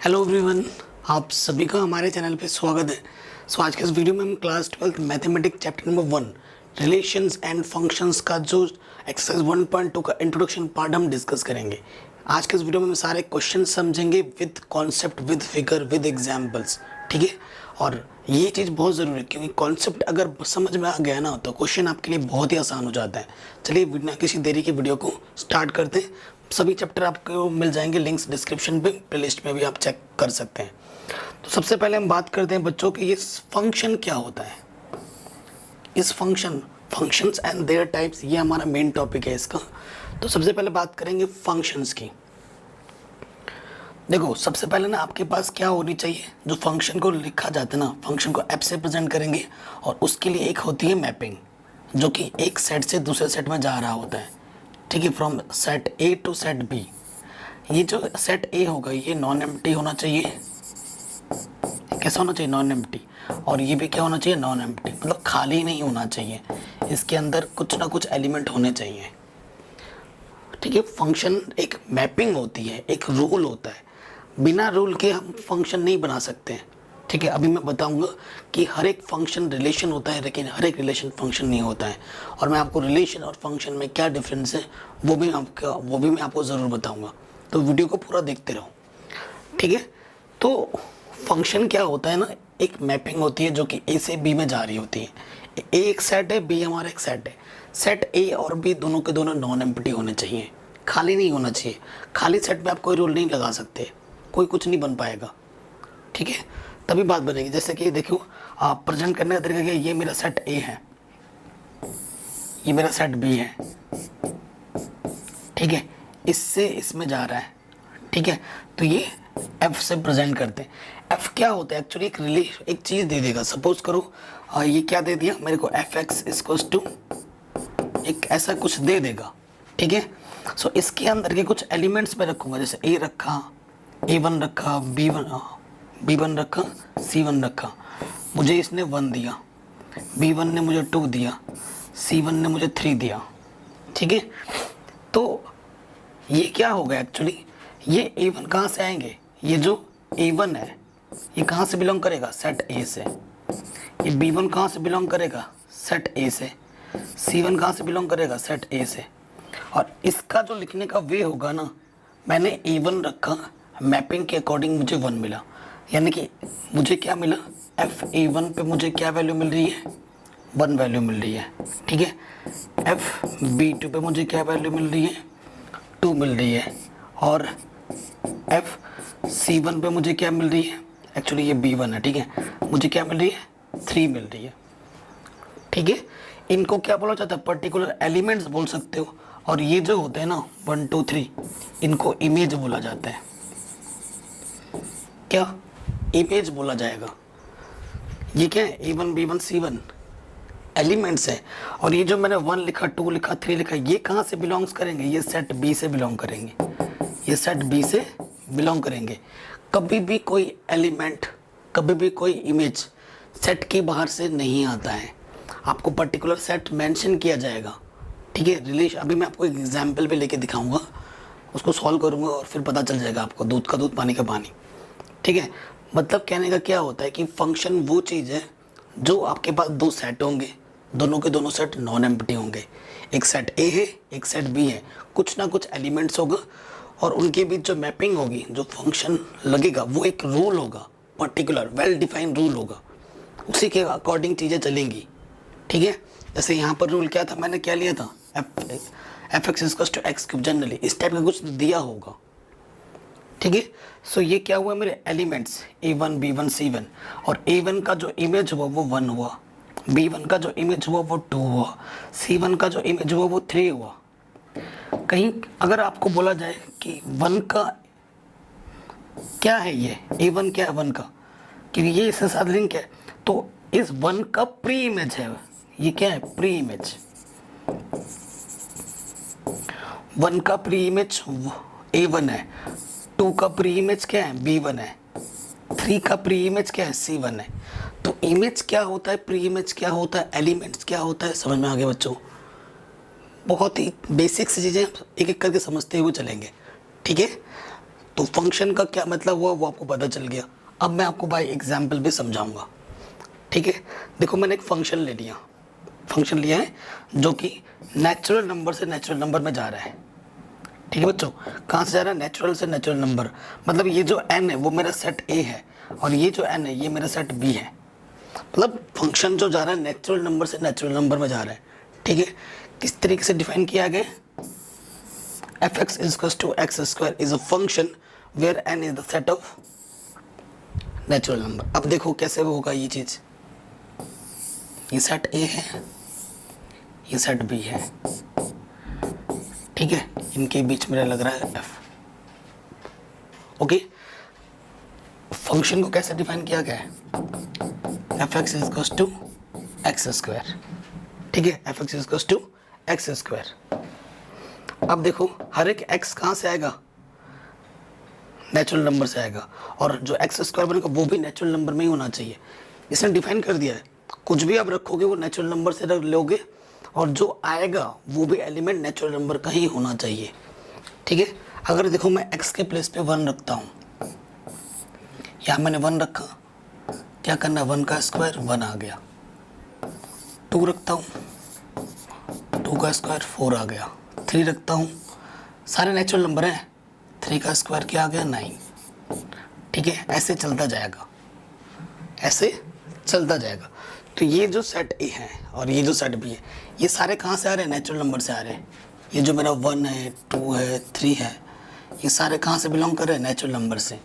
Hello everyone, आप सभी का हमारे चैनल पे स्वागत है। आज के इस वीडियो में हम class 12 mathematics chapter number 1 relations and functions का जो एक्सरसाइज 1.2 का इंट्रोडक्शन पार्ट हम डिस्कस करेंगे। आज के इस वीडियो में हम सारे क्वेश्चन समझेंगे with concept, with figure, with examples. ठीक है, और ये चीज़ बहुत ज़रूरी है क्योंकि कॉन्सेप्ट अगर समझ में आ गया ना तो क्वेश्चन आपके लिए बहुत ही आसान हो जाता है। चलिए बिना किसी देरी के वीडियो को स्टार्ट करते हैं। सभी चैप्टर आपको मिल जाएंगे, लिंक्स डिस्क्रिप्शन पे, प्लेलिस्ट में भी आप चेक कर सकते हैं। तो सबसे पहले हम बात करते हैं बच्चों कि ये फंक्शन क्या होता है। इस फंक्शंस एंड देयर टाइप्स, ये हमारा मेन टॉपिक है इसका। तो सबसे पहले बात करेंगे फंक्शंस की। देखो, सबसे पहले ना आपके पास क्या होनी चाहिए, जो फंक्शन को लिखा जाता है ना, फंक्शन को एफ से प्रेजेंट करेंगे और उसके लिए एक होती है मैपिंग, जो कि एक सेट से दूसरे सेट में जा रहा होता है। ठीक है, from set A to set B. ये जो सेट ए होगा ये नॉन एम्प्टी होना चाहिए। कैसा होना चाहिए? Non empty. और ये भी क्या होना चाहिए? नॉन एम्प्टी, मतलब खाली नहीं होना चाहिए, इसके अंदर कुछ ना कुछ एलिमेंट होने चाहिए। ठीक है, फंक्शन एक मैपिंग होती है, एक रूल होता है। बिना रूल के हम फंक्शन नहीं बना सकते हैं। ठीक है, अभी मैं बताऊंगा कि हर एक फंक्शन रिलेशन होता है लेकिन हर एक रिलेशन फंक्शन नहीं होता है, और मैं आपको रिलेशन और फंक्शन में क्या डिफरेंस है वो भी मैं आपको ज़रूर बताऊंगा। तो वीडियो को पूरा देखते रहो। ठीक है, तो फंक्शन क्या होता है ना, एक मैपिंग होती है जो कि ए से बी में जा रही होती है। ए एक सेट है, बी हमारा एक सेट है। सेट ए और बी दोनों के दोनों नॉन एम्प्टी होने चाहिए, खाली नहीं होना चाहिए। खाली सेट में आप कोई रूल नहीं लगा सकते, कोई कुछ नहीं बन पाएगा। ठीक है, तभी बात बनेगी। जैसे कि देखो, आप प्रेजेंट करने का तरीका क्या, ये मेरा सेट ए है, ये मेरा सेट बी है। ठीक है, इससे इसमें जा रहा है। ठीक है, तो ये एफ से प्रेजेंट करते हैं। एफ क्या होता है एक्चुअली? एक चीज़ दे देगा। सपोज करो ये क्या दे दिया मेरे को, एफ एक्स इक्वल्स टू एक ऐसा कुछ दे देगा। ठीक है, सो इसके अंदर के कुछ एलिमेंट्स मैं रखूँगा, जैसे ए रखा, A1 रखा, B1 रखा, C1 रखा। मुझे इसने 1 दिया, B1 ने मुझे 2 दिया, C1 ने मुझे 3 दिया। ठीक है, तो ये क्या होगा एक्चुअली, ये A1 कहाँ से आएंगे? ये जो A1 है ये कहाँ से बिलोंग करेगा? सेट ए से। ये B1 कहाँ से बिलोंग करेगा? सेट ए से। C1 कहाँ से बिलोंग करेगा? सेट ए से। और इसका जो लिखने का वे होगा ना, मैंने A1 रखा, मैपिंग के अकॉर्डिंग मुझे 1 मिला, यानी कि मुझे क्या मिला, एफ A1 पे मुझे क्या वैल्यू मिल रही है? 1 वैल्यू मिल रही है। ठीक है, एफ B2 पे मुझे क्या वैल्यू मिल रही है? 2 मिल रही है। और एफ C1 पे मुझे क्या मिल रही है? एक्चुअली ये B1 है। ठीक है, मुझे क्या मिल रही है? 3 मिल रही है। ठीक है, इनको क्या बोला जाता है? पर्टिकुलर एलिमेंट्स बोल सकते हो। और ये जो होते हैं ना 1 2 3, इनको इमेज बोला जाता है। क्या? इमेज बोला जाएगा। ये क्या है? A1 B1 C1 एलिमेंट्स है। और ये जो मैंने 1 लिखा, 2 लिखा, 3 लिखा, ये कहाँ से बिलोंग्स करेंगे? ये सेट बी से बिलोंग करेंगे, ये सेट बी से बिलोंग करेंगे। कभी भी कोई एलिमेंट, कभी भी कोई इमेज सेट के बाहर से नहीं आता है, आपको पर्टिकुलर सेट मेंशन किया जाएगा। ठीक है, रिलेशन अभी मैं आपको एक एग्जाम्पल भी लेके दिखाऊंगा, उसको सॉल्व करूंगा और फिर पता चल जाएगा आपको, दूध का दूध पानी का पानी। ठीक है, मतलब कहने का क्या होता है कि फंक्शन वो चीज़ है जो आपके पास 2 सेट होंगे, दोनों के दोनों सेट नॉन एम्प्टी होंगे। एक सेट ए है, एक सेट बी है, कुछ ना कुछ एलिमेंट्स होगा और उनके बीच जो मैपिंग होगी, जो फंक्शन लगेगा, वो एक रूल होगा, पर्टिकुलर वेल डिफाइंड रूल होगा, उसी के अकॉर्डिंग चीज़ें चलेंगी। ठीक है, जैसे यहाँ पर रूल क्या था, मैंने क्या लिया था, F X equals to X cube, generally इस टाइप का कुछ दिया होगा। ठीक है, सो ये क्या हुआ, मेरे एलिमेंट्स A1 B1 C1, और A1 का जो इमेज हुआ वो 1 हुआ, B1 का जो इमेज हुआ वो 2 हुआ, C1 का जो इमेज हुआ वो 3 हुआ। कहीं अगर आपको बोला जाए कि 1 का क्या है, ये A1 क्या है 1 का, क्योंकि ये इसके साथ लिंक है, तो इस 1 का प्री इमेज है, ये क्या है? Pre image. 1 का प्री इमेज A1 है, 2 का प्री इमेज क्या है? B1 है, 3 का प्री इमेज क्या है? C1 है। तो इमेज क्या होता है, प्री इमेज क्या होता है, एलिमेंट्स क्या होता है, समझ में आ गया बच्चों? बहुत ही बेसिक सी चीज़ें एक एक करके समझते हुए चलेंगे। ठीक है, तो फंक्शन का क्या मतलब हुआ वो आपको पता चल गया। अब मैं आपको बाय एग्जाम्पल भी समझाऊंगा, ठीक है। देखो मैंने एक फंक्शन लिया है जो कि नेचुरल नंबर से नेचुरल नंबर में जा रहा है, ठीक है बच्चों। कहाँ से जा रहा है? नेचुरल से नेचुरल नंबर। मतलब ये जो n है वो मेरा सेट A है और ये जो n है ये मेरा सेट B है। मतलब फंक्शन जो जा रहा है नेचुरल नंबर से नेचुरल नंबर में जा रहा है, ठीक है। किस तरीके से डिफाइन किया गया? f(x) = x² is a function where n is the set of natural number. अब देखो कैसे होगा ये चीज। ये सेट A है, ये सेट B है, ठीक है। इनके बीच मेरा लग रहा है f। ओके, फंक्शन को कैसे डिफाइन किया गया है? f(x) = x², ठीक है। f(x) = x²। अब देखो हर एक x कहाँ से आएगा? नेचुरल नंबर से आएगा, और जो x² बनेगा वो भी नेचुरल नंबर में ही होना चाहिए। इसने डिफाइन कर दिया है, कुछ भी आप रखोगे वो नेचुरल नंबर से रख लोगे, और जो आएगा वो भी एलिमेंट नेचुरल नंबर का ही होना चाहिए, ठीक है। अगर देखो मैं x के प्लेस पे 1 रखता हूँ, यहाँ मैंने 1 रखा, क्या करना है? 1 का स्क्वायर 1 आ गया। 2 रखता हूँ, 2 का स्क्वायर 4 आ गया। 3 रखता हूँ, सारे नेचुरल नंबर हैं, 3 का स्क्वायर क्या आ गया? 9, ठीक है। ऐसे चलता जाएगा, ऐसे चलता जाएगा। तो ये जो सेट A है और ये जो सेट B है, ये सारे कहाँ से आ रहे हैं? नेचुरल नंबर से आ रहे हैं। ये जो मेरा 1 है, 2 है, 3 है, ये सारे कहाँ से बिलोंग कर रहे हैं? नेचुरल नंबर से।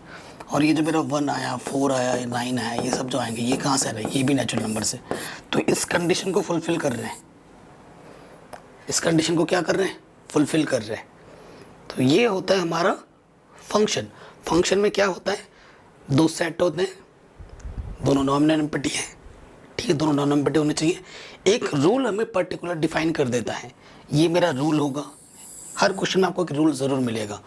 और ये जो मेरा 1 आया, 4 आया, 9 आया, ये सब जो आएंगे ये कहाँ से आ रहे हैं? ये भी नेचुरल नंबर से। तो इस कंडीशन को फुलफिल कर रहे हैं, इस कंडीशन को क्या कर रहे हैं? फुलफिल कर रहे हैं। तो ये होता है हमारा फंक्शन। फंक्शन में क्या होता है? 2 सेट होते हैं, दोनों नॉन एम्प्टी है, ठीक है। दोनों नॉन एम्प्टी होने चाहिए। एक रूल हमें पर्टिकुलर डिफाइन कर देता है, ये मेरा रूल होगा। हर क्वेश्चन में आपको एक रूल ज़रूर मिलेगा,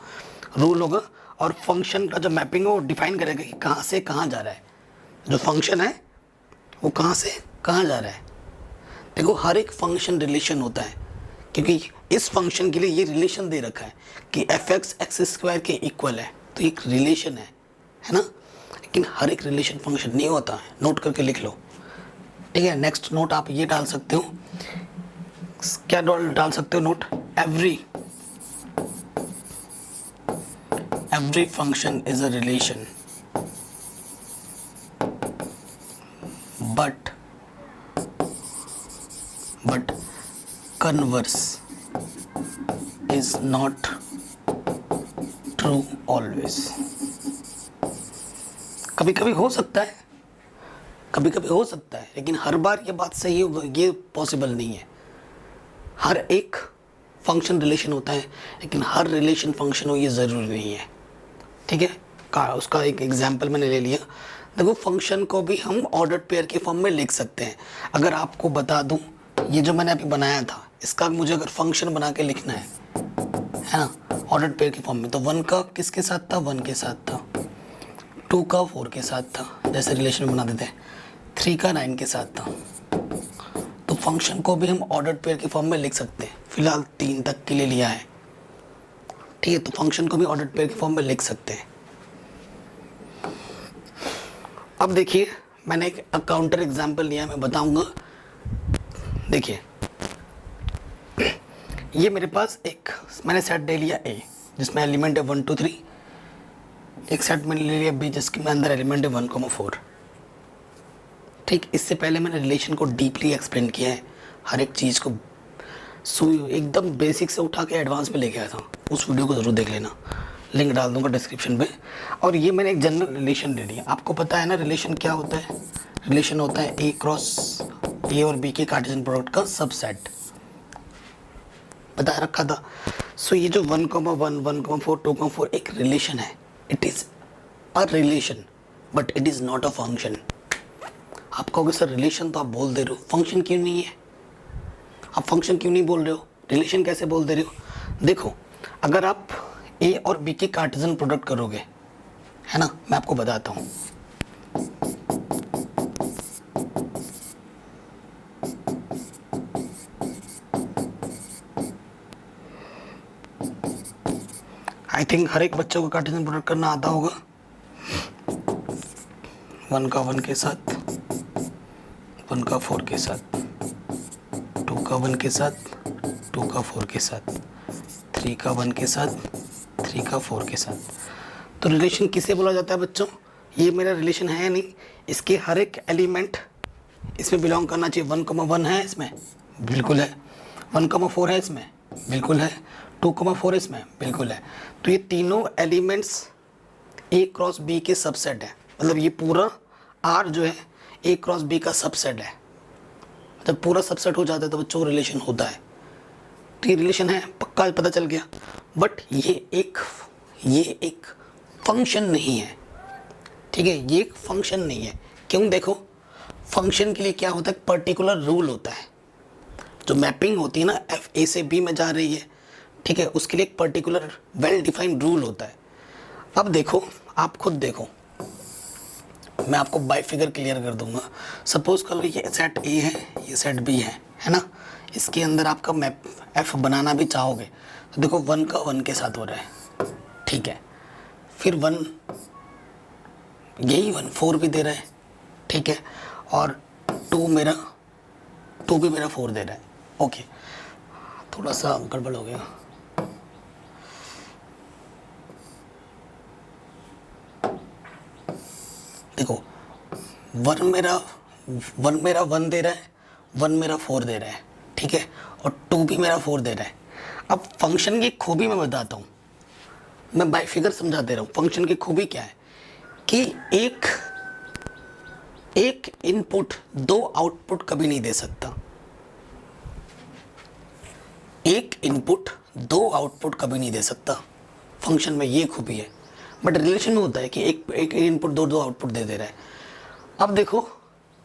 रूल होगा। और फंक्शन का जो मैपिंग है वो डिफाइन करेगा कि कहाँ से कहाँ जा रहा है, जो फंक्शन है वो कहाँ से कहाँ जा रहा है। देखो हर एक फंक्शन रिलेशन होता है, क्योंकि इस फंक्शन के लिए ये रिलेशन दे रखा है कि f(x) x² के इक्वल है, तो एक रिलेशन है ना। लेकिन हर एक रिलेशन फंक्शन नहीं होता है, नोट करके लिख लो, ठीक है। नेक्स्ट नोट आप ये डाल सकते हो, क्या डाल सकते हो note? every function is a relation but converse is not true always। कभी कभी हो सकता है, कभी कभी हो सकता है, लेकिन हर बार ये बात सही होगा ये पॉसिबल नहीं है। हर एक फंक्शन रिलेशन होता है, लेकिन हर रिलेशन फंक्शन हो ये ज़रूरी नहीं है, ठीक है। उसका एक एग्जांपल मैंने ले लिया। देखो फंक्शन को भी हम ऑर्डर्ड पेयर के फॉर्म में लिख सकते हैं। अगर आपको बता दूं, ये जो मैंने अभी बनाया था इसका मुझे अगर फंक्शन बना के लिखना है ना, ऑर्डर्ड पेयर के फॉर्म में, तो 1 का किसके साथ था? 1 के साथ था। 2 का 4 के साथ था, जैसे रिलेशन बना देते हैं। 3 का 9 के साथ था। तो फंक्शन को भी हम ऑर्डर्ड पेयर के फॉर्म में लिख सकते हैं। फिलहाल 3 तक के लिए लिया है, ठीक है। तो फंक्शन को भी ऑर्डर्ड पेयर के फॉर्म में लिख सकते हैं। अब देखिए मैंने एक काउंटर एग्जांपल लिया, मैं बताऊंगा। देखिए ये मेरे पास एक मैंने सेट ले लिया A जिसमें एलिमेंट है 1 2 3। एक सेट मैंने ले लिया B जिसके में अंदर एलिमेंट है 1,4। ठीक, इससे पहले मैंने रिलेशन को डीपली एक्सप्लेन किया है, हर एक चीज़ को एकदम बेसिक से उठा के एडवांस में ले गया था। उस वीडियो को ज़रूर देख लेना, लिंक डाल दूंगा डिस्क्रिप्शन पे। और ये मैंने एक जनरल रिलेशन ले लिया। आपको पता है ना रिलेशन क्या होता है? रिलेशन होता है A क्रॉस A और B के कार्टेशियन प्रोडक्ट का सबसेट, बता रखा था। सो ये जो 1,1, 1,4, 2,4 एक रिलेशन है। It is a relation but it is not a function. आप कहोगे सर रिलेशन तो आप बोल दे रहे हो, फंक्शन क्यों नहीं है? आप फंक्शन क्यों नहीं बोल रहे हो, रिलेशन कैसे बोल दे रहे हो? देखो अगर आप A और B के कार्टेशियन प्रोडक्ट करोगे, है ना, मैं आपको बताता हूँ। आई थिंक हर एक बच्चों को कार्टेशियन प्रोडक्ट करना आता होगा। 1 का 1 के साथ, 1 का 4 के साथ, 2 का 1 के साथ, 2 का 4 के साथ, 3 का 1 के साथ, 3 का 4 के साथ। तो रिलेशन किसे बोला जाता है बच्चों? ये मेरा रिलेशन है नहीं, इसके हर एक एलिमेंट इसमें बिलोंग करना चाहिए। 1,1 है इसमें, बिल्कुल है। 1,4 है इसमें, बिल्कुल है। 2,4 इसमें, बिल्कुल है। तो ये तीनों एलिमेंट्स A क्रॉस B के सबसेट है। मतलब ये पूरा R जो है A क्रॉस B का सबसेट है। जब पूरा सबसेट हो जाता है तो बच्चों रिलेशन होता है। तो ये रिलेशन है, पक्का पता चल गया। बट ये एक फंक्शन नहीं है, ठीक है? ये एक फंक्शन नहीं है। क्यों? देखो, फंक्शन के लिए क्या होता है? पर्टिकुलर रूल होता है। जो मैपिंग होती है ना, F A से B में जा रही है, ठीक है, उसके लिए एक पर्टिकुलर वेल डिफाइंड रूल होता है। अब देखो, आप खुद देखो, मैं आपको बाई फिगर क्लियर कर दूंगा। सपोज कर लो ये सेट A है, ये सेट B है ना? इसके अंदर आपका मैप F बनाना भी चाहोगे तो देखो 1 का 1 के साथ हो रहा है, ठीक है। फिर 1, यही 1 4 भी दे रहा है, ठीक है। और 2 भी मेरा 4 दे रहा है। ओके, थोड़ा सा गड़बड़ हो गया। देखो 1 मेरा 1 दे रहा है, 1 मेरा 4 दे रहा है, ठीक है। और 2 भी मेरा 4 दे रहा है। अब फंक्शन की खूबी मैं बताता हूँ, मैं बाई फिगर समझा दे रहा हूँ। फंक्शन की खूबी क्या है कि एक इनपुट 2 आउटपुट कभी नहीं दे सकता। एक इनपुट 2 आउटपुट कभी नहीं दे सकता। फंक्शन में ये खूबी है। बट रिलेशन में होता है कि एक इनपुट 2 आउटपुट दे रहा है। अब देखो,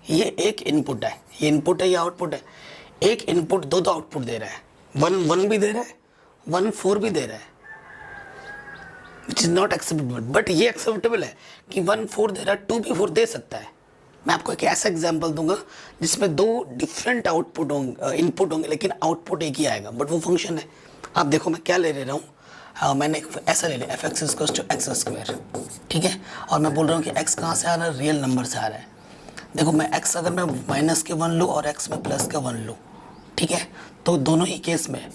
ये एक इनपुट है, ये इनपुट है, ये आउटपुट है। एक इनपुट 2 आउटपुट दे रहा है। 1 भी दे रहा है, 1 4 भी दे रहा है, which is not acceptable. But ये एक्सेप्टेबल है कि 1 4 दे रहा है, 2 भी 4 दे सकता है। मैं आपको एक ऐसा एग्जांपल दूंगा जिसमें 2 डिफरेंट आउटपुट होंगे, इनपुट होंगे, लेकिन आउटपुट एक ही आएगा, बट वो फंक्शन है। आप देखो मैं क्या ले रहा हूँ, मैंने ऐसा ले लिया fx = x², ठीक है। और मैं बोल रहा हूँ कि x कहाँ से आ रहा है? रियल नंबर से आ रहा है। देखो मैं x अगर मैं माइनस के 1 लूँ और x में प्लस का 1 लूँ, ठीक है, तो दोनों ही केस में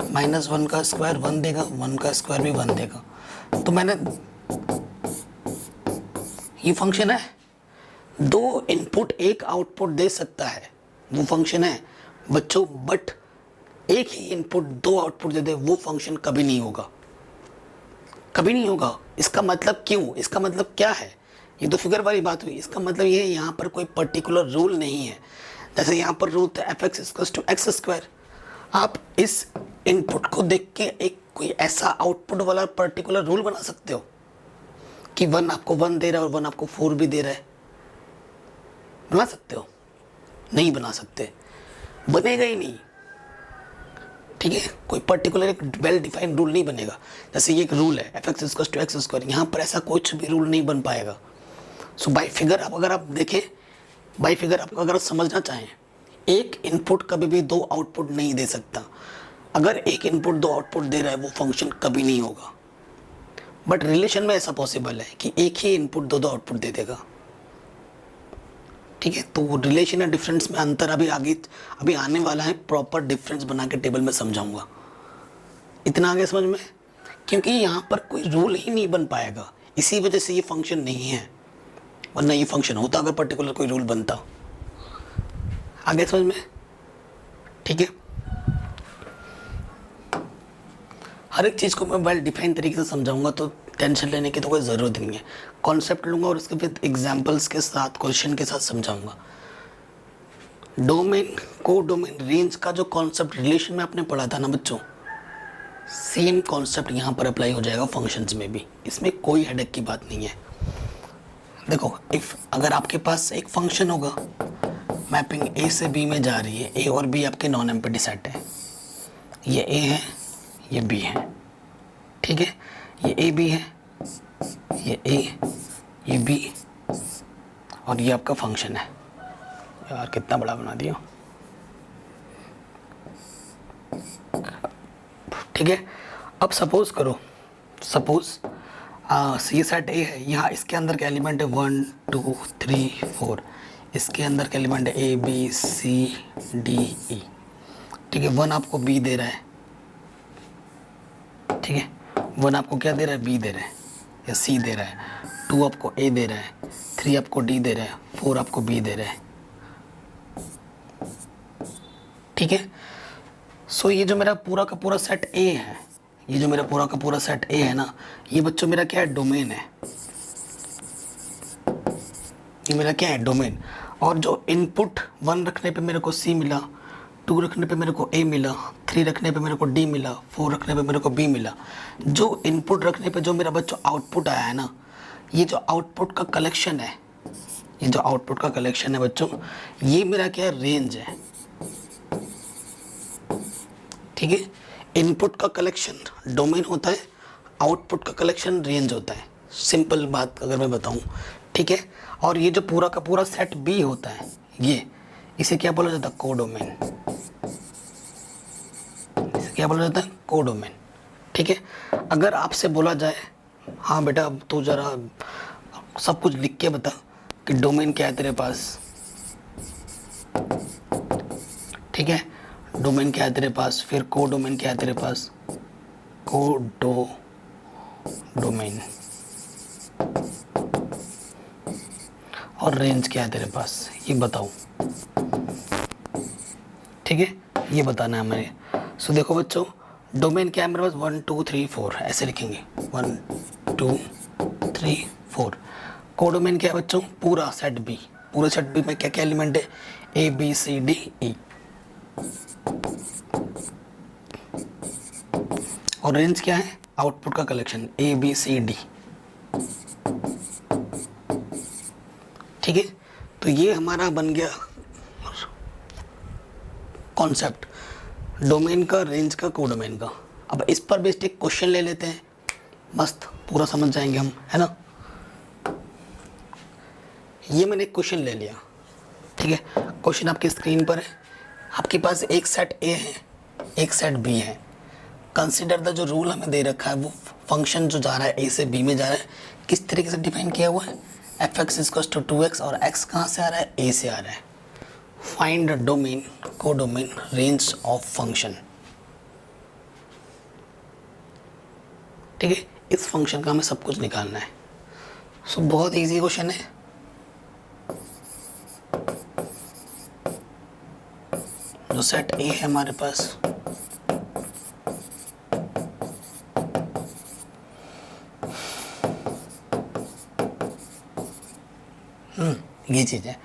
-1 का स्क्वायर 1 देगा, 1 का स्क्वायर भी 1 देगा। तो मैंने, ये फंक्शन है। 2 इनपुट 1 आउटपुट दे सकता है, वो फंक्शन है बच्चों। बट एक ही इनपुट 2 आउटपुट दे दे, वो फंक्शन कभी नहीं होगा, कभी नहीं होगा। इसका मतलब क्यों? इसका मतलब क्या है? ये तो फिगर वाली बात हुई। इसका मतलब ये है, यहाँ पर कोई पर्टिकुलर रूल नहीं है। जैसे यहाँ पर रूल था fx = x²। आप इस इनपुट को देख के एक कोई ऐसा आउटपुट वाला पर्टिकुलर रूल बना सकते हो कि 1 आपको 1 दे रहा है और 1 आपको 4 भी दे रहा है? बना सकते हो? नहीं बना सकते, बनेगा ही नहीं, ठीक है। कोई पर्टिकुलर एक वेल डिफाइंड रूल नहीं बनेगा। जैसे ये एक रूल है fx = x², यहाँ पर ऐसा कुछ भी रूल नहीं बन पाएगा। सो बाई फिगर अगर आप देखें, बाई फिगर आप अगर समझना चाहें, एक इनपुट कभी भी 2 आउटपुट नहीं दे सकता। अगर एक इनपुट 2 आउटपुट दे रहा है, वो फंक्शन कभी नहीं होगा। बट रिलेशन में ऐसा पॉसिबल है कि एक ही इनपुट 2 आउटपुट दे देगा, ठीक है। तो रिलेशन या डिफरेंस में अंतर अभी आने वाला है। प्रॉपर डिफरेंस बना के टेबल में समझाऊंगा। इतना आगे समझ में, क्योंकि यहाँ पर कोई रूल ही नहीं बन पाएगा, इसी वजह से ये फंक्शन नहीं है। वरना ये फंक्शन होता अगर पर्टिकुलर कोई रूल बनता। आगे समझ में, ठीक है। हर एक चीज़ को मैं वेल डिफाइन तरीके से समझाऊंगा, तो टेंशन लेने की तो कोई ज़रूरत नहीं है। कॉन्सेप्ट लूँगा और उसके फिर एग्जाम्पल्स के साथ, क्वेश्चन के साथ समझाऊंगा। डोमेन, को डोमेन, रेंज का जो कॉन्सेप्ट रिलेशन में आपने पढ़ा था ना बच्चों, सेम कॉन्सेप्ट यहाँ पर अप्लाई हो जाएगा फंक्शंस में भी। इसमें कोई हेडेक की बात नहीं है। देखो, अगर आपके पास एक फंक्शन होगा, मैपिंग A से B में जा रही है, A और B आपके नॉन एम्प्टी सेट है। ये A है, ये B है, ठीक है। ये A B है, ये A, ये B, और ये आपका फंक्शन है। यार कितना बड़ा बना दिया, ठीक है। अब suppose suppose C set A है, यहाँ इसके अंदर का एलिमेंट है 1 2 3 4, इसके अंदर का एलिमेंट है ए बी सी डी ई। ठीक है, 1 आपको बी दे रहा है, ठीक है, 1 आपको क्या दे रहा है, बी दे रहा है या सी दे रहा है, 2 आपको ए दे रहा है, 3 आपको डी दे रहा है, 4 आपको बी दे रहा है। ठीक है, सो ये जो मेरा पूरा का पूरा सेट ए है, ये जो मेरा पूरा का पूरा सेट ए है ना, ये बच्चों मेरा क्या है, डोमेन है। ये मेरा क्या है, डोमेन। और जो इनपुट 1 रखने पे मेरे को सी मिला, 2 रखने पे मेरे को ए मिला, 3 रखने पे मेरे को डी मिला, 4 रखने पे मेरे को बी मिला, जो इनपुट रखने पे जो मेरा बच्चों आउटपुट आया है ना, ये जो आउटपुट का कलेक्शन है, ये जो आउटपुट का कलेक्शन है बच्चों, ये मेरा क्या है, रेंज है। ठीक है, इनपुट का कलेक्शन डोमेन होता है, आउटपुट का कलेक्शन रेंज होता है। सिंपल बात अगर मैं बताऊं, ठीक है। और ये जो पूरा का पूरा सेट बी होता है, ये इसे क्या बोला जाता है, कोडोमेन। इसे क्या बोला जाता है, कोडोमेन। ठीक है, अगर आपसे बोला जाए, हाँ बेटा अब तो जरा सब कुछ लिख के बता कि डोमेन क्या है तेरे पास। ठीक है, डोमेन क्या है तेरे पास, फिर कोडोमेन क्या है तेरे पास, कोडोमेन, और रेंज क्या है तेरे पास, ये बताओ। ठीक है, ये बताना है हमें। सो देखो बच्चों, डोमेन क्या है मेरे पास, 1 2 3 4 ऐसे लिखेंगे, 1 2 3 4। कोडोमेन क्या है बच्चों, पूरा सेट बी। पूरे सेट बी में क्या क्या एलिमेंट है, ए बी सी डी ई। और रेंज क्या है, आउटपुट का collection, A B C D. ठीक है, तो ये हमारा बन गया कॉन्सेप्ट, डोमेन का, रेंज का, कोडोमेन का। अब इस पर बेस्ड एक क्वेश्चन ले लेते हैं, मस्त पूरा समझ जाएंगे हम, है ना। ये मैंने एक क्वेश्चन ले लिया, ठीक है। क्वेश्चन आपकी स्क्रीन पर है। आपके पास एक सेट ए है, एक सेट बी है। कंसिडर द, जो रूल हमें दे रखा है, वो फंक्शन जो जा रहा है ए से बी में जा रहा है, किस तरीके से डिफाइन किया हुआ है, F X equals to 2x, और x कहाँ से आ रहा है, ए से आ रहा है। Find domain, codomain, range of function. ठीक है, इस फंक्शन का हमें सब कुछ निकालना है। सो बहुत इजी क्वेश्चन है। जो सेट ए है हमारे पास, ये चीज़ है,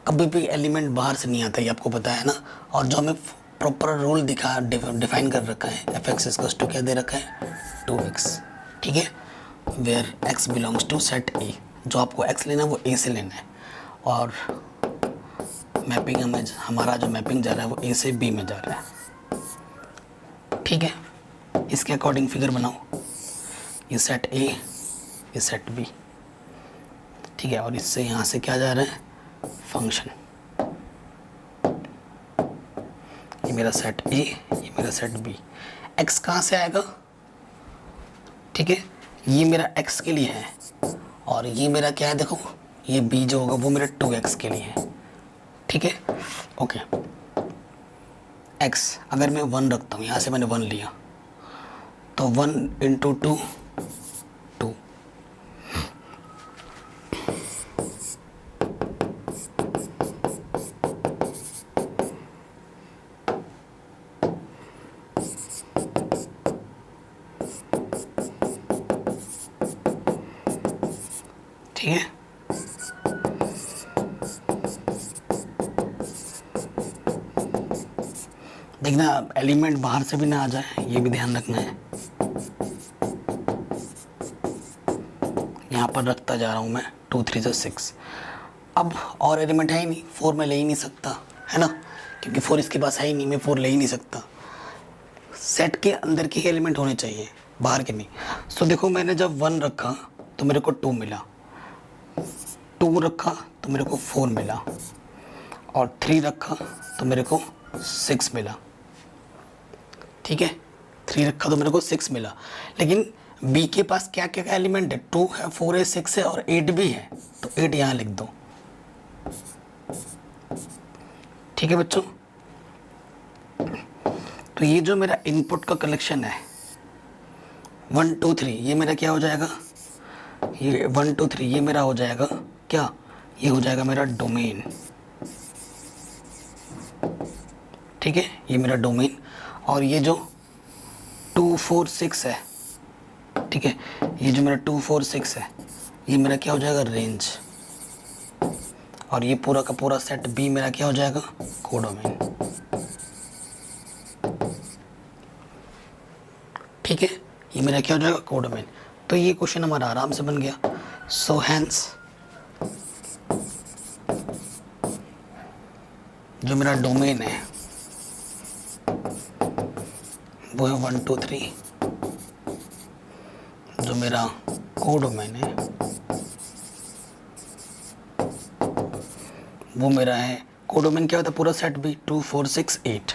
कभी भी एलिमेंट बाहर से नहीं आता, ये आपको पता है ना। और जो हमें प्रॉपर रूल डिफाइन कर रखा है, एफ एक्स इक्वल्स टू क्या दे रखा है, 2x। ठीक है, where x belongs to set A. जो आपको x लेना है वो a से लेना है, और मैपिंग हमारा जो मैपिंग जा रहा है वो a से b में जा रहा है। ठीक है, इसके अकॉर्डिंग फिगर बनाओ, ये सेट a, ये सेट b। ठीक है, और इससे यहाँ से क्या जा रहा है, फंक्शन। ये मेरा सेट A, ये मेरा सेट B। x कहाँ से आएगा, ठीक है, ये मेरा x के लिए है, और ये मेरा क्या है, देखो ये B जो होगा वो मेरा 2x के लिए है। ठीक है, ओके। x अगर मैं 1 रखता हूँ, यहाँ से मैंने 1 लिया, तो 1 × 2 2। ठीक है, देखना एलिमेंट बाहर से भी ना आ जाए, ये भी ध्यान रखना है। यहाँ पर रखता जा रहा हूँ मैं, 2 3 6। अब और एलिमेंट है ही नहीं, 4 मैं ले ही नहीं सकता, है ना, क्योंकि 4 इसके पास है ही नहीं, मैं 4 ले ही नहीं सकता। सेट के अंदर के ही एलिमेंट होने चाहिए, बाहर के नहीं। सो देखो, मैंने जब 1 रखा तो मेरे को 2 मिला, 2 रखा तो मेरे को 4 मिला, और 3 रखा तो मेरे को 6 मिला। ठीक है, 3 रखा तो मेरे को 6 मिला। लेकिन बी के पास क्या क्या एलिमेंट है, 2 है, 4 है, 6 है और 8 भी है, तो 8 यहाँ लिख दो। ठीक है बच्चों, तो ये जो मेरा इनपुट का कलेक्शन है 1 2 3, ये मेरा क्या हो जाएगा, ये 1 2 3 ये मेरा हो जाएगा क्या, ये हो जाएगा मेरा डोमेन। ठीक है, ये मेरा डोमेन। और ये जो 2 4 6 है, ठीक है, ये जो मेरा 2 4 6 है, ये मेरा क्या हो जाएगा, रेंज। और ये पूरा का पूरा सेट बी मेरा क्या हो जाएगा, कोडोमेन। ठीक है, ये मेरा क्या हो जाएगा, कोडोमेन। तो ये क्वेश्चन हमारा आराम से बन गया। सो हैंस जो मेरा डोमेन है वो है 1 2 3, जो मेरा कोडोमेन है वो मेरा है, कोडोमेन क्या होता है, पूरा सेट भी 2 4 6 8।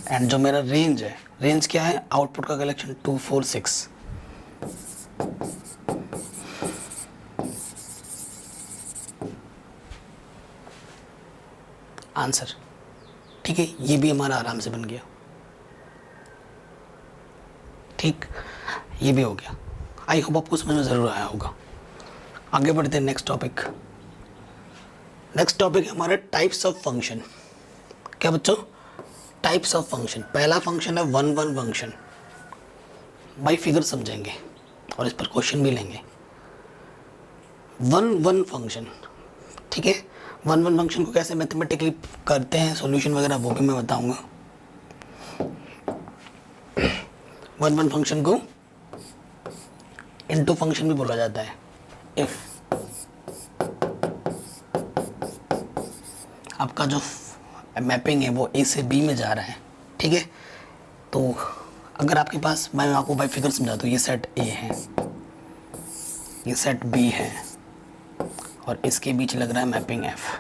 एंड जो मेरा रेंज है, रेंज क्या है, आउटपुट का कलेक्शन 2 4 6। आंसर। ठीक है, ये भी हमारा आराम से बन गया। ठीक, ये भी हो गया। आई होप आपको समझ में ज़रूर आया होगा। आगे बढ़ते हैं नेक्स्ट टॉपिक। नेक्स्ट टॉपिक है हमारा टाइप्स ऑफ फंक्शन। क्या बच्चों, टाइप्स ऑफ फंक्शन। पहला फंक्शन है 1 1 फंक्शन। बाई फिगर समझेंगे और इस पर क्वेश्चन भी लेंगे। 1 1 फंक्शन, ठीक है। 1 1 फंक्शन को कैसे मैथमेटिकली करते हैं, सॉल्यूशन वगैरह वो भी मैं बताऊंगा। 1 1 फंक्शन को इनटू फंक्शन भी बोला जाता है। इफ आपका जो मैपिंग है वो ए से बी में जा रहा है, ठीक है, तो अगर आपके पास, मैं आपको बाई फिगर समझा दूँ, ये सेट ए है, ये सेट बी है और इसके बीच लग रहा है मैपिंग एफ।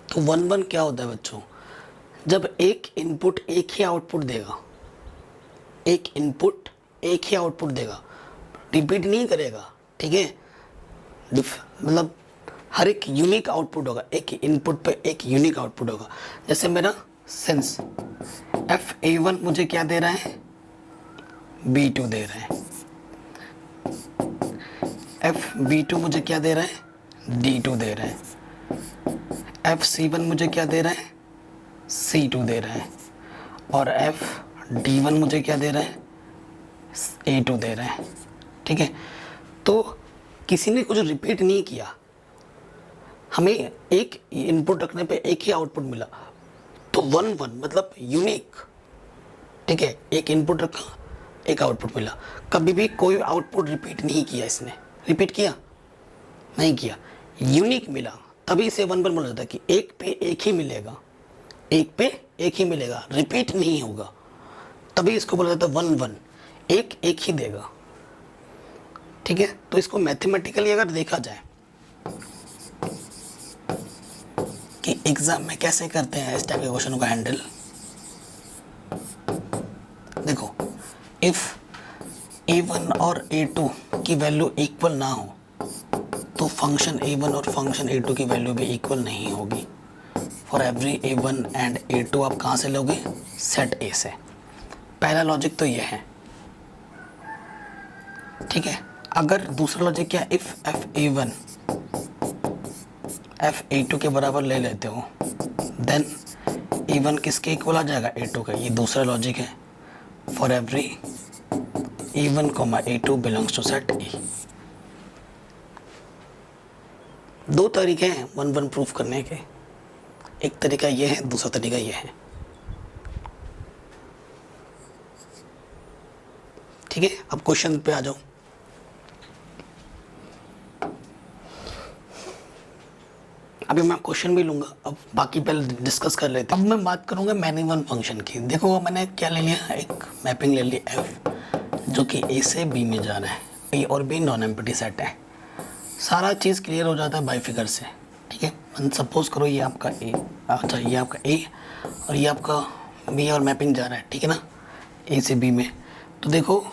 तो 1 1 क्या होता है बच्चों, जब एक इनपुट एक ही आउटपुट देगा, एक इनपुट एक ही आउटपुट देगा, रिपीट नहीं करेगा, ठीक है, मतलब हर एक यूनिक आउटपुट होगा, एक इनपुट पे एक यूनिक आउटपुट होगा। जैसे मेरा सेंस FA1 मुझे क्या दे रहा है, B2 दे रहा है, FB2 मुझे क्या दे रहा है, D2 दे रहा है, FC1 मुझे क्या दे रहा है, C2 दे रहा है, और FD1 मुझे क्या दे रहा है, A2 दे रहा है। ठीक है, तो किसी ने कुछ रिपीट नहीं किया, हमें एक इनपुट रखने पे एक ही आउटपुट मिला, तो 1 1 मतलब यूनिक। ठीक है, एक इनपुट रखा, एक आउटपुट मिला, कभी भी कोई आउटपुट रिपीट नहीं किया, इसने रिपीट किया नहीं किया, यूनिक मिला, तभी इसे 1 1 बोला जाता है कि एक पे एक ही मिलेगा, एक पे एक ही मिलेगा, रिपीट नहीं होगा, तभी इसको बोला जाता है 1 1, एक एक ही देगा। ठीक है, तो इसको मैथमेटिकली अगर देखा जाए कि एग्जाम में कैसे करते हैं इस टाइप के क्वेश्चनों का हैंडल, देखो, इफ A1 और A2 की वैल्यू इक्वल ना हो तो फंक्शन A1 और फंक्शन A2 की वैल्यू भी इक्वल नहीं होगी। For every A1 and A2 आप कहाँ से लोगे, सेट A से। पहला लॉजिक तो ये है, ठीक है। अगर दूसरा लॉजिक क्या, इफ FA1 FA2 के बराबर ले लेते हो, देन A1 किसके इक्वल आ जाएगा, A2 का। ये दूसरा लॉजिक है। For every A1, A2 belongs to set A। दो तरीके हैं 1 1 प्रूफ करने के। एक तरीका ये है, दूसरा तरीका ये है। ठीक है, अब क्वेश्चन पे आ जाओ। अभी मैं क्वेश्चन भी लूंगा, अब बाकी पहले डिस्कस कर लेते हैं। अब मैं बात करूंगा मैनी वन फंक्शन की। देखो मैंने क्या ले लिया, एक मैपिंग ले ली एफ, जो कि ए से बी में जा रहा है। ए और बी नॉन एम्प्टी सेट है। सारा चीज़ क्लियर हो जाता है बाई फिगर से। ठीक है, सपोज करो ये आपका ए, अच्छा ये आपका ए और ये आपका बी और मैपिंग जा रहा है। ठीक है ना, ए से बी में। तो देखो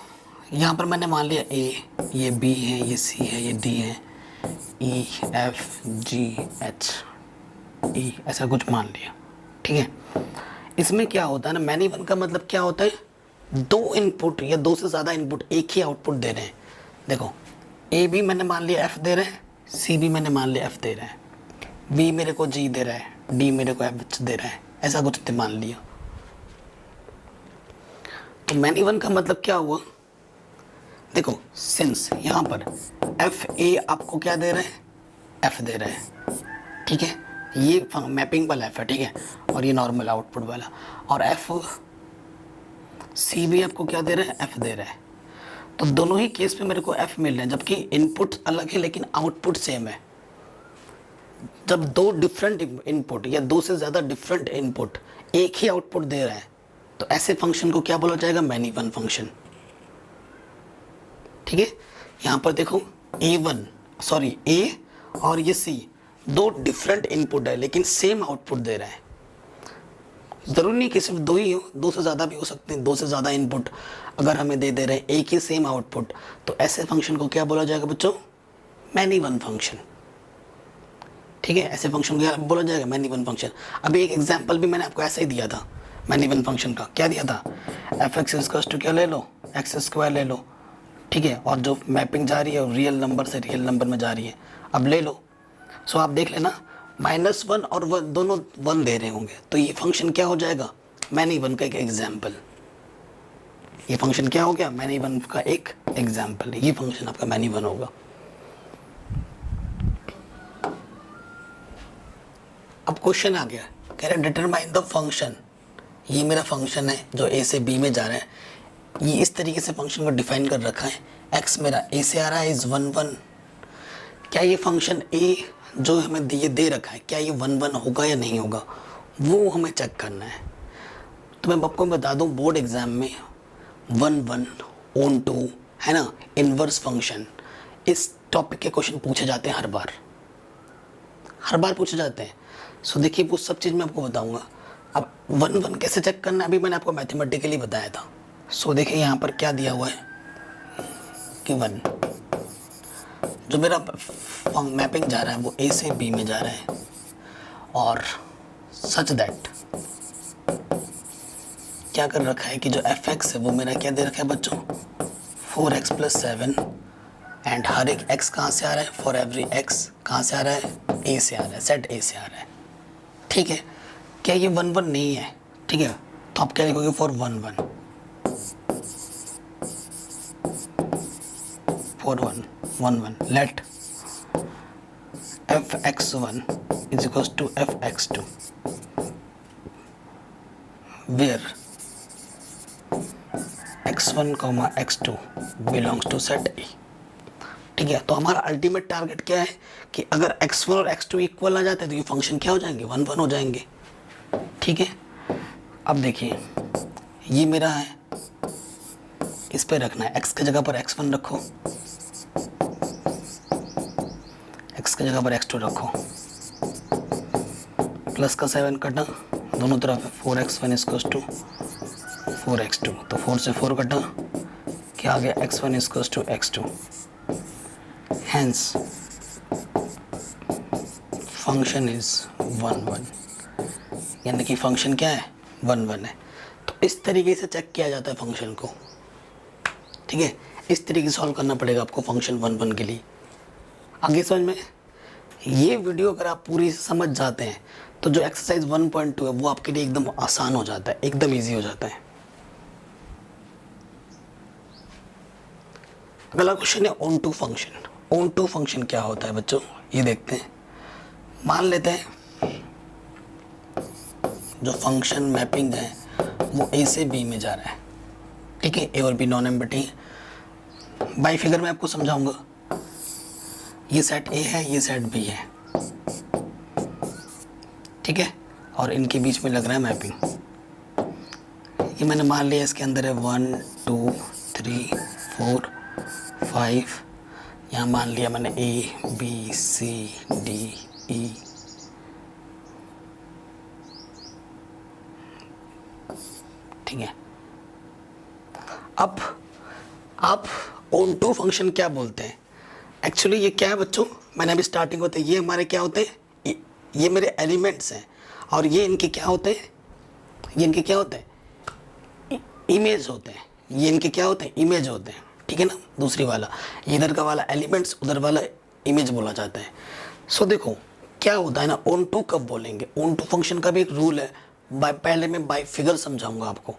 यहाँ पर मैंने मान लिया ए, ये बी है, ये सी है, ये डी है, E F G H E, ऐसा कुछ मान लिया। ठीक है, इसमें क्या होता है ना, मैनी वन का मतलब क्या होता है, दो इनपुट या दो से ज़्यादा इनपुट एक ही आउटपुट दे रहे हैं। देखो ए भी मैंने मान लिया एफ दे रहे हैं, सी भी मैंने मान लिया एफ दे रहे हैं, बी मेरे को जी दे रहा है, डी मेरे को एफ दे रहा है, ऐसा कुछ मान लिया। तो मैनी वन का मतलब क्या हुआ, देखो सिंस यहाँ पर एफ ए आपको क्या दे रहे हैं, एफ दे रहे हैं। ठीक है, ये मैपिंग वाला एफ है। ठीक है, और ये नॉर्मल आउटपुट वाला, और एफ सी भी आपको क्या दे रहे हैं, एफ दे रहे हैं। तो दोनों ही केस में मेरे को एफ मिल रहे हैं, जबकि इनपुट अलग है लेकिन आउटपुट सेम है। जब दो डिफरेंट इनपुट या दो से ज़्यादा डिफरेंट इनपुट एक ही आउटपुट दे रहा है, तो ऐसे फंक्शन को क्या बोला जाएगा, मैनी वन फंक्शन। ठीक है, यहाँ पर देखो ए और ये सी दो डिफरेंट इनपुट है लेकिन सेम आउटपुट दे रहा है। ज़रूरी नहीं कि सिर्फ दो ही हो, दो से ज़्यादा भी हो सकते हैं। दो से ज़्यादा इनपुट अगर हमें दे रहे हैं एक ही सेम आउटपुट, तो ऐसे फंक्शन को क्या बोला जाएगा बच्चों, मैनी वन फंक्शन। ठीक है, ऐसे फंक्शन को क्या बोला जाएगा, मैनी वन फंक्शन। अभी एक एग्जांपल भी मैंने आपको ऐसा ही दिया था मैनी वन फंक्शन का। क्या दिया था, एफ एक्स इक्वल्स टू क्या ले लो, एक्स स्क्वायर ले लो। ठीक है, और जो मैपिंग जा रही है रियल नंबर से रियल नंबर में जा रही है, अब ले लो। सो आप देख लेना, -1 और 1 दोनों 1 दे रहे होंगे, तो ये फंक्शन क्या हो जाएगा, मैनी वन का एक एग्जाम्पल। ये फंक्शन क्या हो गया, मैनी वन का एक एग्जाम्पल। ये फंक्शन आपका मैनी वन होगा। अब क्वेश्चन आ गया, कह रहे डिटरमाइन द फंक्शन। ये मेरा फंक्शन है जो ए से बी में जा रहा है। ये इस तरीके से फंक्शन को डिफाइन कर रखा है। एक्स मेरा ए से आ रहा है इज 1 1। क्या ये फंक्शन ए जो हमें ये दे रखा है, क्या ये 1 1 होगा या नहीं होगा, वो हमें चेक करना है। तो मैं आपको बता दूं, बोर्ड एग्जाम में 1 1 ऑन 2 है ना, इनवर्स फंक्शन, इस टॉपिक के क्वेश्चन पूछे जाते हैं हर बार पूछे जाते हैं। सो देखिए वो सब चीज़ मैं आपको बताऊंगा। अब 1 1 कैसे चेक करना है, अभी मैंने आपको मैथमेटिकली बताया था। सो देखिए यहाँ पर क्या दिया हुआ है कि 1 जो मेरा मैपिंग जा रहा है वो ए से बी में जा रहा है, और सच दैट क्या कर रखा है कि जो एफ एक्स है वो मेरा क्या दे रखा है बच्चों, 4x + 7, एंड हर एक x कहाँ से आ रहा है, फॉर एवरी x कहाँ से आ रहा है, a से आ रहा है, सेट a से आ रहा है। ठीक है, क्या ये 1 1 नहीं है, ठीक है, तो आप क्या लिखोगे, for 1 1 4 1 1 1 let fx1 is equals to fx2 where x1, x2 belongs to set A। ठीक है, तो हमारा अल्टीमेट टारगेट क्या है कि अगर x1 और x2 इक्वल आ जाते हैं तो ये फंक्शन क्या हो जाएंगे, 1 1 हो जाएंगे। ठीक है, अब देखिए ये मेरा है, इस पे रखना है, x की जगह पर x1 रखो, x की जगह पर x2 रखो, प्लस का 7 कटा दोनों तरफ, 4x1 इक्वल्स टू 4x2, तो 4 से 4 कटा, क्या आ गया, x1 equals to x2। Hence function is 1 1, यानी कि फंक्शन क्या है, 1 1 है। तो इस तरीके से चेक किया जाता है फंक्शन को। ठीक है, इस तरीके से सॉल्व करना पड़ेगा आपको फंक्शन 1 1 के लिए। आगे समझ में, ये वीडियो अगर आप पूरी समझ जाते हैं तो जो एक्सरसाइज 1.2 है वो आपके लिए एकदम आसान हो जाता है, एकदम इजी हो जाता है। अगला क्वेश्चन है onto function. Onto function क्या होता है बच्चों, ये देखते हैं। मान लेते हैं जो फंक्शन मैपिंग है वो ए से बी में जा रहा है, ठीक है। ए और बी नॉन एम्प्टी है। बाई फिगर में आपको समझाऊंगा। ये सेट ए है, ये सेट बी है, ठीक है, और इनके बीच में लग रहा है मैपिंग। ये मैंने मान लिया इसके अंदर है 1 2 3 4 5, यहाँ मान लिया मैंने ए बी सी डी ई, ठीक है। अब आप ऑन टू फंक्शन क्या बोलते हैं? एक्चुअली ये क्या है बच्चों, मैंने अभी स्टार्टिंग होते हैं, ये हमारे क्या होते हैं, ये मेरे एलिमेंट्स हैं, और ये इनके क्या होते हैं, ये इनके क्या होते हैं, इमेज होते हैं। ये इनके क्या होते हैं, इमेज होते हैं, ठीक है ना। दूसरी वाला, इधर का वाला एलिमेंट्स, उधर वाला इमेज बोला जाता है। सो देखो क्या होता है ना, ऑन टू कब बोलेंगे, ऑन टू फंक्शन का भी एक रूल है। पहले मैं बाय फिगर समझाऊंगा आपको।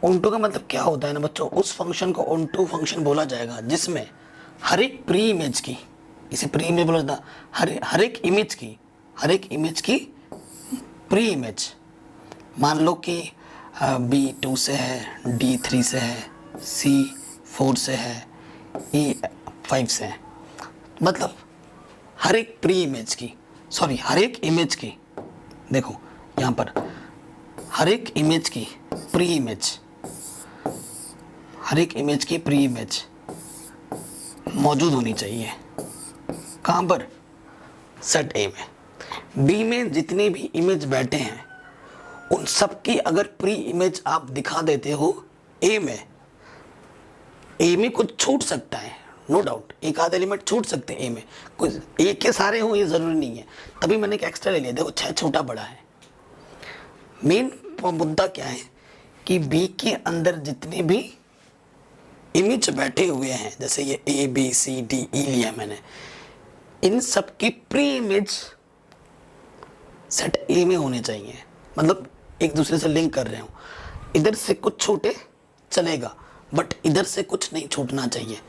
ऑन टू का मतलब क्या होता है ना बच्चों, उस फंक्शन को ऑन टू फंक्शन बोला जाएगा जिसमें हर एक प्री इमेज की, इसे प्री इमेज बोला जाता है, हर एक इमेज की प्री इमेज। मान लो कि B2 से है, D3 से है, C4 से है, E5 से है, मतलब हर एक प्री इमेज की, सॉरी हर एक इमेज की, देखो यहाँ पर हर एक इमेज की प्री इमेज, हर एक इमेज की प्री इमेज मौजूद होनी चाहिए। कहाँ पर? सेट ए में। बी में जितने भी इमेज बैठे हैं उन सब की अगर प्री इमेज आप दिखा देते हो ए में कुछ छूट सकता है, नो डाउट, एक आध एलिमेंट छूट सकते हैं ए में, कुछ ए के सारे हो ये ज़रूरी नहीं है, तभी मैंने एक एक्स्ट्रा ले लिया। देखो 6 छोटा बड़ा है। मेन मुद्दा क्या है कि बी के अंदर जितने भी इमेज बैठे हुए हैं, जैसे ये ए बी सी डी ई लिया मैंने, इन सब की प्री इमेज सेट ए में होने चाहिए, मतलब एक दूसरे से लिंक कर रहे हो। इधर से कुछ छूटे चलेगा, बट इधर से कुछ नहीं छूटना चाहिए।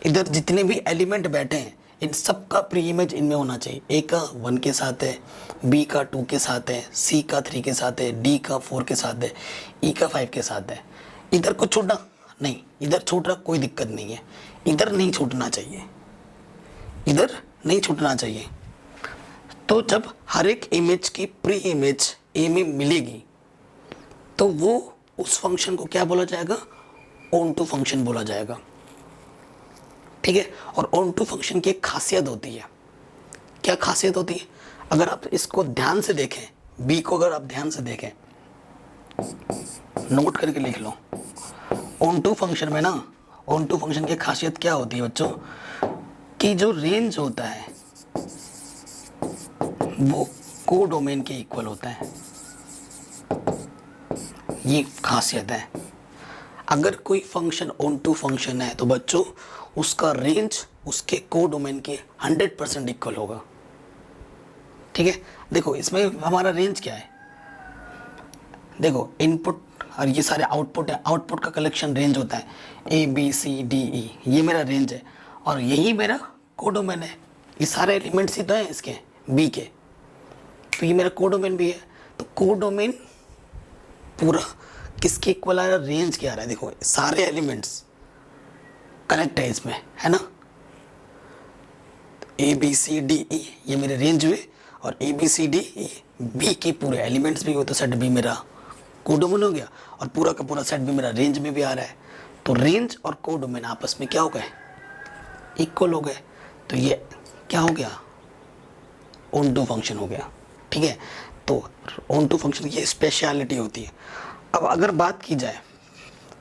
इधर जितने भी एलिमेंट बैठे हैं इन सब का प्री इमेज इनमें होना चाहिए। ए का 1 के साथ है, बी का 2 के साथ है, सी का 3 के साथ है, डी का 4 के साथ है, ई का 5 के साथ है। इधर कुछ छूटा नहीं, इधर छूट रहा कोई दिक्कत नहीं है, इधर नहीं छूटना चाहिए, इधर नहीं छूटना चाहिए। तो जब हर एक इमेज की प्री इमेज ए में मिलेगी तो वो उस फंक्शन को क्या बोला जाएगा, ऑन टू फंक्शन बोला जाएगा, ठीक है। और ऑन टू फंक्शन की एक खासियत होती है। क्या खासियत होती है? अगर आप इसको ध्यान से देखें, बी को अगर आप ध्यान से देखें, नोट करके लिख लो, ऑन टू फंक्शन में ना, ऑन टू फंक्शन की खासियत क्या होती है बच्चों, कि जो रेंज होता है वो कोडोमेन के इक्वल होता है। ये खासियत है। अगर कोई फंक्शन ऑन टू फंक्शन है तो बच्चों उसका रेंज उसके कोडोमेन के 100% इक्वल होगा, ठीक है। देखो इसमें हमारा रेंज क्या है, देखो इनपुट और ये सारे आउटपुट है, आउटपुट का कलेक्शन रेंज होता है ए बी सी डी ई, ये मेरा रेंज है और यही मेरा कोडोमेन है। ये सारे एलिमेंट्स ही तो हैं इसके बी के, तो ये मेरा कोडोमेन भी है। तो कोडोमेन पूरा किसके इक्वल आ रहा है, रेंज क्या आ रहा है, देखो सारे एलिमेंट्स कनेक्ट है इसमें, है ना। ए बी सी डी ई ये मेरे रेंज हुए और A B C D E B के पूरे एलिमेंट्स भी हुए, तो सेट बी मेरा कोडोमेन हो गया और पूरा का पूरा सेट भी मेरा रेंज में भी आ रहा है। तो रेंज और कोडोमेन आपस में क्या हो गए, इक्वल हो गए। तो ये क्या हो गया, ऑन टू फंक्शन हो गया, ठीक है। तो ऑन टू फंक्शन की स्पेशलिटी होती है। अब अगर बात की जाए,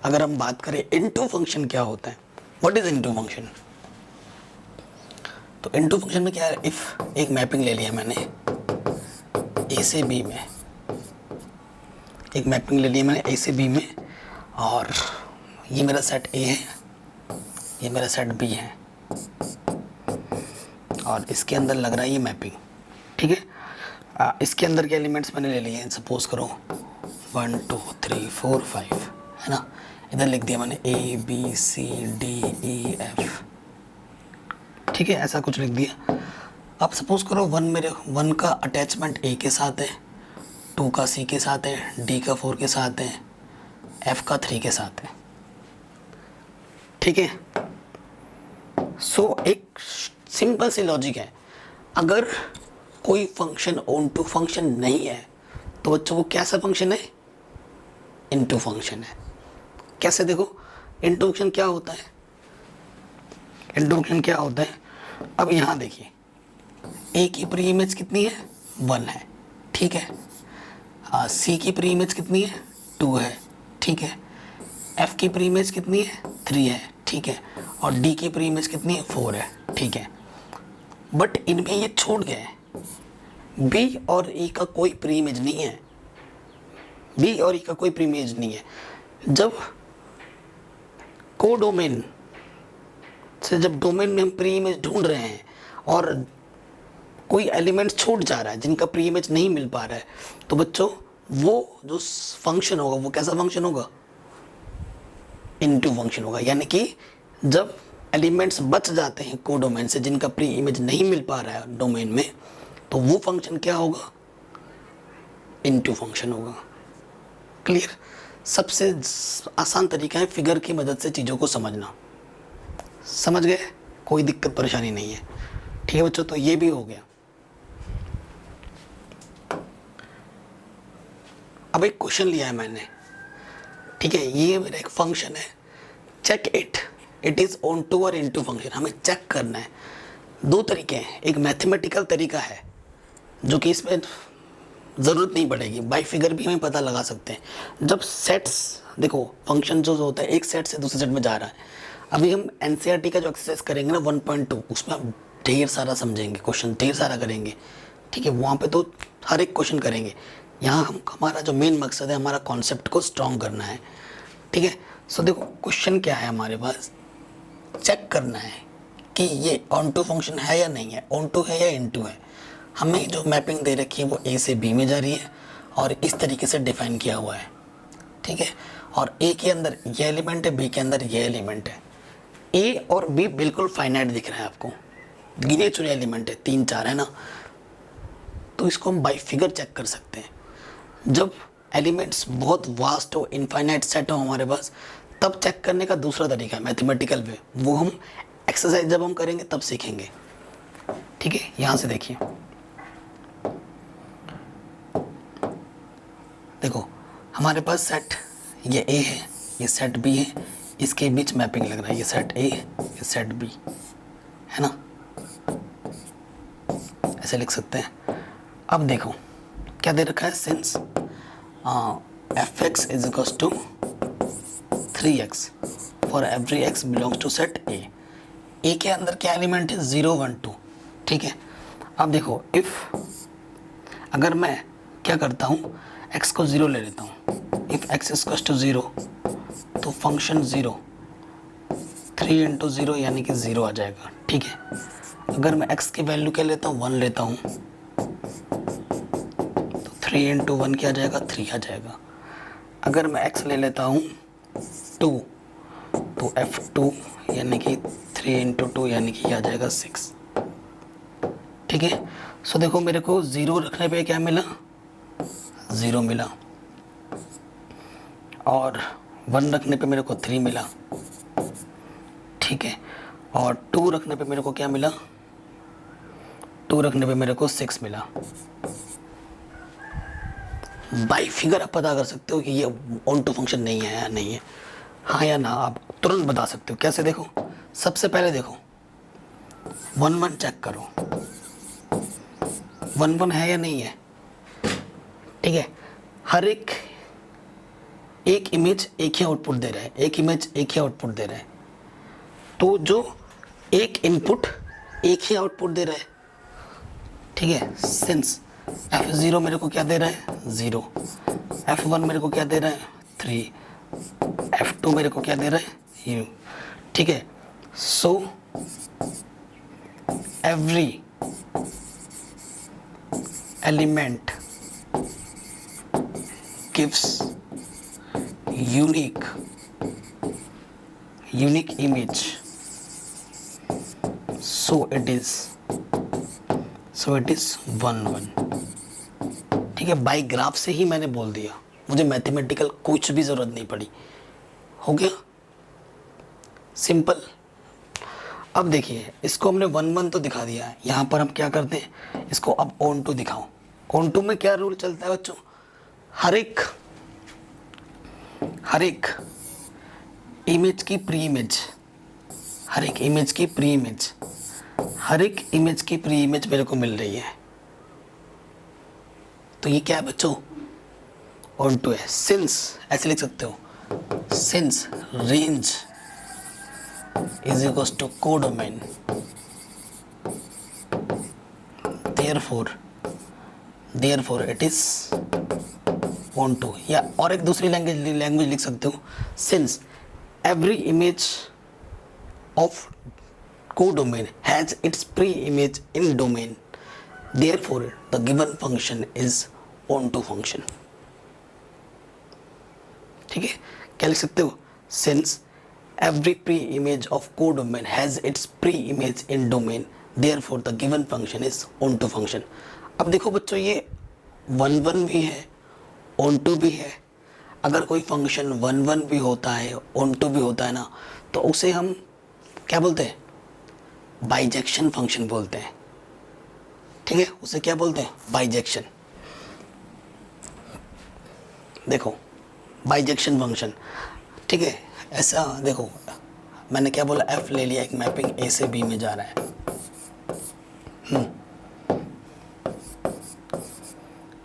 अगर हम बात करें इनटू फंक्शन क्या होता है, व्हाट इज इनटू फंक्शन। तो इनटू फंक्शन में क्या है, इफ एक मैपिंग ले लिया मैंने ए से बी में, एक मैपिंग ले लिया मैंने ए से बी में, और ये मेरा सेट ए है, ये मेरा सेट बी है, और इसके अंदर लग रहा है ये मैपिंग, ठीक है। इसके अंदर के एलिमेंट्स मैंने ले लिए हैं, सपोज करो 1 2 3 4 5, है ना। इधर लिख दिया मैंने A B C D E F, ठीक है, ऐसा कुछ लिख दिया। अब सपोज करो 1 का अटैचमेंट ए के साथ है, 2 का C के साथ है, D का 4 के साथ है, F का 3 के साथ है। ठीक है, सो एक सिंपल सी लॉजिक है, अगर कोई फंक्शन ऑन टू फंक्शन नहीं है तो बच्चों वो कैसा फंक्शन है, इनटू फंक्शन है। कैसे देखो, इनटू फंक्शन क्या होता है, इनटू फंक्शन क्या होता है, अब यहाँ देखिए ए की प्री इमेज कितनी है, 1 है, ठीक है। सी की प्री इमेज कितनी है, 2 है, ठीक है। एफ की प्री इमेज कितनी है, 3 है, ठीक है। और डी की प्री इमेज कितनी है, 4 है, ठीक है। बट इनमें ये छूट गए, बी और ई का कोई प्री इमेज नहीं है, बी और ई का कोई प्री इमेज नहीं है। जब कोडोमेन से, जब डोमेन में हम प्री इमेज ढूंढ रहे हैं और कोई एलिमेंट छूट जा रहा है जिनका प्री इमेज नहीं मिल पा रहा है, तो बच्चों वो जो फंक्शन होगा वो कैसा फंक्शन होगा, इनटू फंक्शन होगा। यानी कि जब एलिमेंट्स बच जाते हैं कोडोमेन से जिनका प्री इमेज नहीं मिल पा रहा है डोमेन में, तो वो फंक्शन क्या होगा, इनटू फंक्शन होगा। क्लियर, सबसे आसान तरीका है फिगर की मदद से चीज़ों को समझना। समझ गए, कोई दिक्कत परेशानी नहीं है। ठीक है बच्चों, तो ये भी हो गया। अब एक क्वेश्चन लिया है मैंने, ठीक है, ये मेरा एक फंक्शन है, check it is onto और इनटू फंक्शन। हमें चेक करना है। 2 तरीके हैं, एक मैथमेटिकल तरीका है जो कि इसमें ज़रूरत नहीं पड़ेगी, बाई फिगर भी हमें पता लगा सकते हैं। जब सेट्स, देखो फंक्शन जो होता है एक सेट से दूसरे सेट में जा रहा है। अभी हम एनसीईआरटी का जो एक्सरसाइज करेंगे ना 1.2, उसमें हम ढेर सारा समझेंगे, क्वेश्चन ढेर सारा करेंगे, ठीक है। वहाँ पे तो हर एक क्वेश्चन करेंगे। यहाँ हम, हमारा जो मेन मकसद है, हमारा कॉन्सेप्ट को स्ट्रॉन्ग करना है, ठीक है। सो देखो क्वेश्चन क्या है हमारे पास, चेक करना है कि ये ऑन टू फंक्शन है या नहीं है, ऑन टू है या इनटू है। हमें जो मैपिंग दे रखी है वो ए से बी में जा रही है और इस तरीके से डिफाइन किया हुआ है, ठीक है। और ए के अंदर ये एलिमेंट है, बी के अंदर ये एलिमेंट है। ए और बी बिल्कुल फाइनाइट दिख रहा है आपको, गिने चुने एलिमेंट है, 3 4 है ना। तो इसको हम बाई फिगर चेक कर सकते हैं। जब एलिमेंट्स बहुत वास्ट हो, इनफाइनाइट सेट हो हमारे पास, तब चेक करने का दूसरा तरीका है मैथमेटिकल वे, वो हम एक्सरसाइज जब हम करेंगे तब सीखेंगे, ठीक है। यहाँ से देखिए, देखो हमारे पास सेट ये ए है, ये सेट बी है, इसके बीच मैपिंग लग रहा है, ये सेट ए, ये सेट बी है ना, ऐसे लिख सकते हैं। अब देखो क्या दे रखा है, since f x is equal to 3x for every x belongs to set A. A के अंदर क्या एलिमेंट है, 0 1 2, ठीक है। अब देखो इफ़, अगर मैं क्या करता हूँ, x को 0 ले लेता हूँ, if x is equal to 0 तो फंक्शन 0, 3 इंटू 0 यानी कि 0 आ जाएगा, ठीक है। अगर मैं x की वैल्यू क्या लेता हूँ, 1 लेता हूँ, तो 3 इंटू 1 क्या आ जाएगा, 3 आ जाएगा। अगर मैं x ले लेता हूँ 2, तो f2 यानी कि 3 इंटू 2 यानी कि आ जाएगा 6, ठीक है। सो देखो मेरे को 0 रखने पे क्या मिला, 0 मिला, और 1 रखने पे मेरे को 3 मिला, ठीक है। और 2 रखने पे मेरे को क्या मिला, 2 रखने पे मेरे को 6 मिला। बाई फिगर आप पता कर सकते हो कि ये ऑन टू फंक्शन नहीं है या नहीं है, हाँ या ना, आप तुरंत बता सकते हो। कैसे देखो, सबसे पहले देखो 1 1 चेक करो, 1 1 है या नहीं है, ठीक है। हर एक इमेज एक ही आउटपुट दे रहा है, एक इमेज एक ही आउटपुट दे रहा है, तो जो एक इनपुट एक ही आउटपुट दे रहा है, ठीक है। सिंस f0 मेरे को क्या दे रहा है, 0, f1 मेरे को क्या दे रहा है, 3, f2 मेरे को क्या दे रहा है, u, ठीक है। So every element gives unique image, so it is 1 1, ठीक ठीक है, बाई ग्राफ से ही मैंने बोल दिया, मुझे मैथमेटिकल कुछ भी ज़रूरत नहीं पड़ी। हो गया सिंपल। अब देखिए इसको हमने 1 1 तो दिखा दिया है, यहाँ पर हम क्या करते हैं, इसको अब ऑन टू दिखाओ। ऑन टू में क्या रूल चलता है बच्चों, हर एक इमेज की प्री इमेज, हर एक इमेज की प्री इमेज, हर एक इमेज की प्री इमेज मेरे को मिल रही है। तो ये क्या है बच्चों, ऑन टू है। सिंस ऐसे लिख सकते हो, since range is equals to codomain, therefore it is on to। या और एक दूसरी लैंग्वेज लिख सकते हो, since every image of codomain has its pre-image in domain, therefore the given function is on to function। ठीक है, क्या लिख सकते हो, since every pre-image of codomain has its pre-image in domain, therefore the given function is onto function। अब देखो बच्चों ये 1 1 भी है, onto भी है। अगर कोई फंक्शन 1 1 भी होता है, onto भी होता है ना, तो उसे हम क्या बोलते हैं, बाइजेक्शन फंक्शन बोलते हैं। ठीक है, उसे क्या बोलते हैं, बाइजेक्शन। देखो बाइजेक्शन फंक्शन, ठीक है। ऐसा देखो मैंने क्या बोला, एफ ले लिया, एक मैपिंग ए से बी में जा रहा है।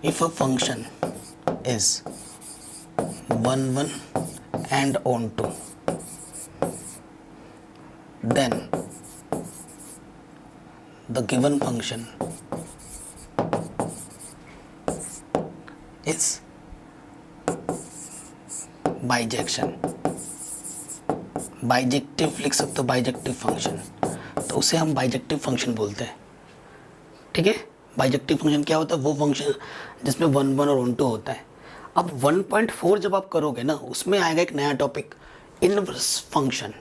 If a function is 1 1 and onto, then the given function is bijection. Bijective लिख सकते हो, बाइजेक्टिव फंक्शन, तो उसे हम बाइजेक्टिव फंक्शन बोलते हैं। ठीक है, बाइजेक्टिव फंक्शन क्या होता है, वो फंक्शन जिसमें 1 1 और ऑन टू होता है। अब 1.4 जब आप करोगे ना, उसमें आएगा एक नया टॉपिक, इनवर्स फंक्शन।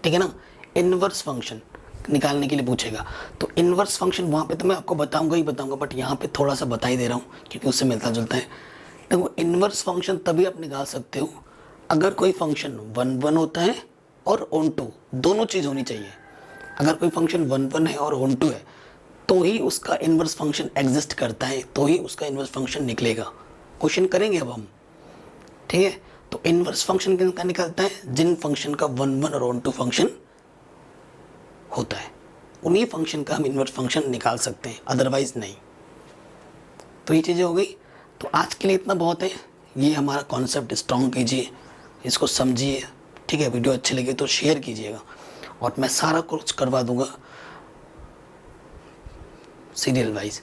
ठीक है ना, इनवर्स फंक्शन निकालने के लिए पूछेगा। तो इनवर्स फंक्शन वहाँ पे तो मैं आपको बताऊंगा ही बताऊंगा, बट यहाँ पे थोड़ा सा बता ही दे रहा हूँ क्योंकि उससे मिलता जुलता है। देखो इनवर्स फंक्शन तभी आप निकाल सकते हो अगर कोई फंक्शन 1 1 होता है और ऑन टू, दोनों चीज़ होनी चाहिए। अगर कोई फंक्शन 1 1 है और ऑन टू है तो ही उसका इनवर्स फंक्शन एग्जिस्ट करता है, तो ही उसका इनवर्स फंक्शन निकलेगा। क्वेश्चन करेंगे अब हम। ठीक है, तो इनवर्स फंक्शन किसका निकलता है, जिन फंक्शन का 1 1 और ऑन टू फंक्शन होता है, उन्हीं फंक्शन का हम इनवर्स फंक्शन निकाल सकते हैं, अदरवाइज नहीं। तो ये चीज़ें हो गई। तो आज के लिए इतना बहुत है। ये हमारा कॉन्सेप्ट स्ट्रॉन्ग कीजिए, इसको समझिए। ठीक है, वीडियो अच्छी लगी तो शेयर कीजिएगा, और मैं सारा कुछ करवा दूंगा सीरियल वाइज।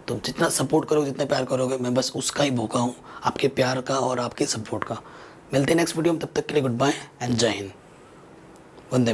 तो जितना सपोर्ट करोगे, जितना प्यार करोगे, मैं बस उसका ही भूखा हूँ, आपके प्यार का और आपके सपोर्ट का। मिलते हैं नेक्स्ट वीडियो में, तब तक के लिए गुड बाय एंड जय हिंद, वंदे मातरम।